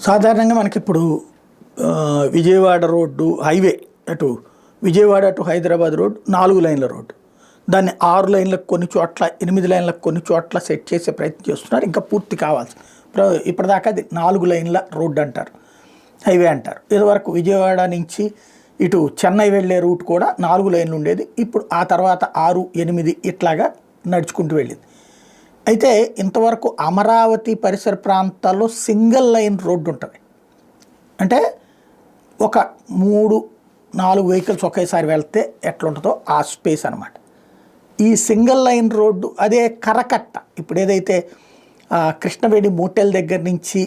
సాధారణంగా మనకిప్పుడు Vijayawada road highway అటు విజయవాడ టు హైదరాబాద్ రోడ్ 4 లైన్ల రోడ్డు. దాన్ని 6 లైన్లకు కొన్ని చోట్ల 8 లైన్లకు కొన్ని చోట్ల సెట్ చేసే ప్రయత్నం చేస్తున్నారు. ఇంకా పూర్తి కావాల్సి ఇప్పటిదాకా అది 4 లైన్ల రోడ్డు అంటారు, హైవే అంటారు. ఇదివరకు విజయవాడ నుంచి ఇటు చెన్నై వెళ్ళే రూట్ కూడా 4 లైన్లు ఉండేది. ఇప్పుడు ఆ తర్వాత 6, 8 ఇట్లాగా నడుచుకుంటూ వెళ్ళింది. అయితే ఇంతవరకు అమరావతి పరిసర ప్రాంతాల్లో సింగిల్ లైన్ రోడ్డు ఉంటుంది. అంటే ఒక 3-4 వెహికల్స్ ఒకేసారి వెళ్తే ఎట్లుంటుందో ఆ స్పేస్ అనమాట. ఈ సింగిల్ లైన్ రోడ్డు అదే కరకట్ట, ఇప్పుడు ఏదైతే కృష్ణవేణి మోటెల్ దగ్గర నుంచి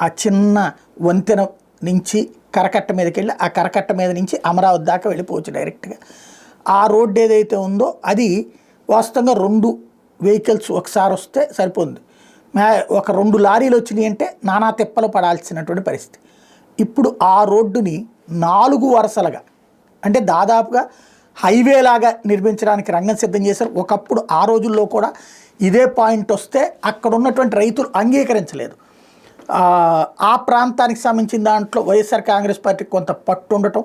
ఆ చిన్న వంతెన నుంచి కరకట్ట మీదకి వెళ్ళి ఆ కరకట్ట మీద నుంచి అమరావతి దాకా వెళ్ళిపోవచ్చు డైరెక్ట్గా. ఆ రోడ్డు ఏదైతే ఉందో అది వాస్తవంగా 2 వెహికల్స్ ఒకసారి వస్తే సరిపోతుంది. ఒక 2 లారీలు వచ్చినాయి అంటే నానా తిప్పలు పడాల్సినటువంటి పరిస్థితి. ఇప్పుడు ఆ రోడ్డుని 4 వరుసలుగా, అంటే దాదాపుగా హైవే లాగా నిర్మించడానికి రంగం సిద్ధం చేశారు. ఒకప్పుడు ఆ రోజుల్లో కూడా ఇదే పాయింట్ వస్తే అక్కడ ఉన్నటువంటి రైతులు అంగీకరించలేదు. ఆ ప్రాంతానికి సంబంధించిన దాంట్లో వైఎస్ఆర్ కాంగ్రెస్ పార్టీకి కొంత పట్టు ఉండటం,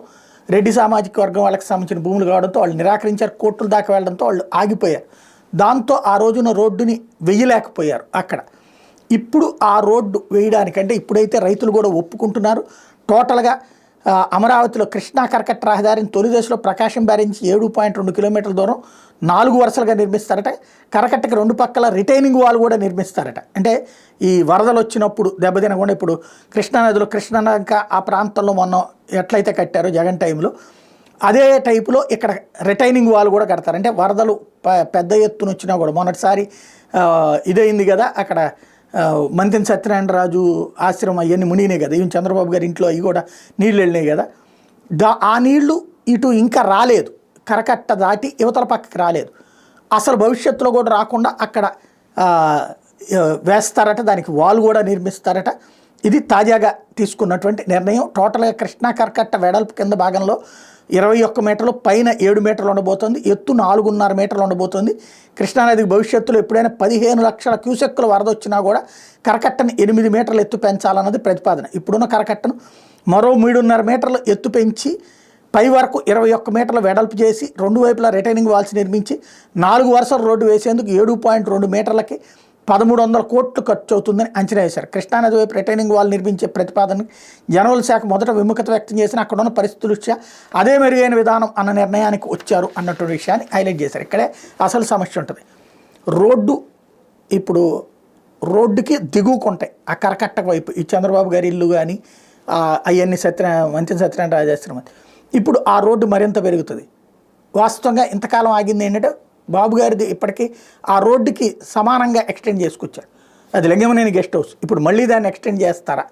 రెడ్డి సామాజిక వర్గం వాళ్ళకి సంబంధించిన భూములు కావడంతో వాళ్ళు నిరాకరించారు. కోర్టుల దాకా వెళ్ళడంతో వాళ్ళు ఆగిపోయారు. దాంతో ఆ రోజున రోడ్డుని వేయలేకపోయారు అక్కడ. ఇప్పుడు ఆ రోడ్డు వేయడానికంటే ఇప్పుడైతే రైతులు కూడా ఒప్పుకుంటున్నారు. టోటల్గా అమరావతిలో కృష్ణా కరకట్ట రహదారిని తొలి దశలో ప్రకాశం బ్యారేజ్ 7.2 కిలోమీటర్ల దూరం 4 వరుసలుగా నిర్మిస్తారట. కరకట్టకి 2 పక్కల రిటైనింగ్ వాల్ కూడా నిర్మిస్తారట. అంటే ఈ వరదలు వచ్చినప్పుడు దెబ్బతినకుండా ఇప్పుడు కృష్ణానదిలో కృష్ణానక ఆ ప్రాంతంలో మొన్న ఎట్లయితే కట్టారో జగన్ టైంలో అదే టైపులో ఇక్కడ రిటైనింగ్ వాల్ కూడా కడతారు. అంటే వరదలు పెద్ద ఎత్తున వచ్చినా కూడా మొన్నటిసారి ఇదైంది కదా, అక్కడ మంతెన సత్యనారాయణరాజు ఆశ్రమం అవన్నీ మునిగినాయి కదా, ఈవెన్ చంద్రబాబు గారి ఇంట్లో అవి కూడా నీళ్ళు వెళ్ళినాయి కదా. ఆ నీళ్లు ఇటు ఇంకా రాలేదు, కరకట్ట దాటి యువతల పక్కకి రాలేదు. అసలు భవిష్యత్తులో కూడా రాకుండా అక్కడ వేస్తారట, దానికి వాల్ కూడా నిర్మిస్తారట. ఇది తాజాగా తీసుకున్నటువంటి నిర్ణయం. టోటల్గా కృష్ణా కరకట్ట వెడల్పు కింద భాగంలో 21 మీటర్లు, పైన 7 మీటర్లు ఉండబోతోంది. ఎత్తు 4.5 మీటర్లు ఉండబోతోంది. కృష్ణానదికి భవిష్యత్తులో ఎప్పుడైనా 15 లక్షల క్యూసెక్కుల వరద వచ్చినా కూడా కరకట్టను 8 మీటర్లు ఎత్తు పెంచాలన్నది ప్రతిపాదన. ఇప్పుడున్న కరకట్టను మరో 3.5 మీటర్లు ఎత్తు పెంచి పై వరకు 21 మీటర్లు వెడల్పు చేసి 2 వైపులా రిటైనింగ్ వాల్స్ నిర్మించి 4 వరుసల రోడ్డు వేసేందుకు 7.2 మీటర్లకి 1300 కోట్లు ఖర్చు అవుతుందని అంచనా వేశారు. కృష్ణానది వైపు రిటైనింగ్ వాల్ నిర్మించే ప్రతిపాదనకి జనవల్ శాఖ మొదట విముఖత వ్యక్తం చేసిన అక్కడున్న పరిస్థితుల దృష్ట్యా అదే మెరుగైన విధానం అన్న నిర్ణయానికి వచ్చారు అన్నటువంటి విషయాన్ని హైలైట్ చేశారు. ఇక్కడే అసలు సమస్య ఉంటుంది. రోడ్డు ఇప్పుడు రోడ్డుకి దిగుకుంటాయి ఆ కరకట్ట వైపు ఈ చంద్రబాబు గారి ఇల్లు కానీ అవన్నీ మంతెన సత్యనారాయణ రాజాశ్రమం. ఇప్పుడు ఆ రోడ్డు మరింత పెరుగుతుంది. వాస్తవంగా ఇంతకాలం ఆగింది ఏంటంటే బాబు గారిది ఇప్పటికీ ఆ రోడ్డుకి సమానంగా ఎక్స్టెండ్ చేసుకొచ్చారు. అది లింగమనేని గెస్ట్ హౌస్. ఇప్పుడు మళ్ళీ దాన్ని ఎక్స్టెండ్ చేస్తారా,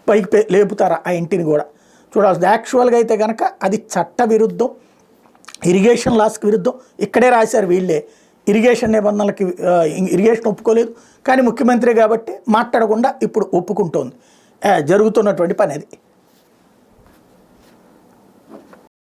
పైకి లేపుతారా ఆ ఇంటిని కూడా చూడాల్సింది. యాక్చువల్గా అయితే కనుక అది చట్ట విరుద్ధం, ఇరిగేషన్ లాస్కి విరుద్ధం. ఇక్కడే రాశారు వీళ్ళే, ఇరిగేషన్ నిబంధనలకి ఇరిగేషన్ ఒప్పుకోలేదు. కానీ ముఖ్యమంత్రి కాబట్టి మాట్లాడకుండా ఇప్పుడు ఒప్పుకుంటోంది. జరుగుతున్నటువంటి పని అది.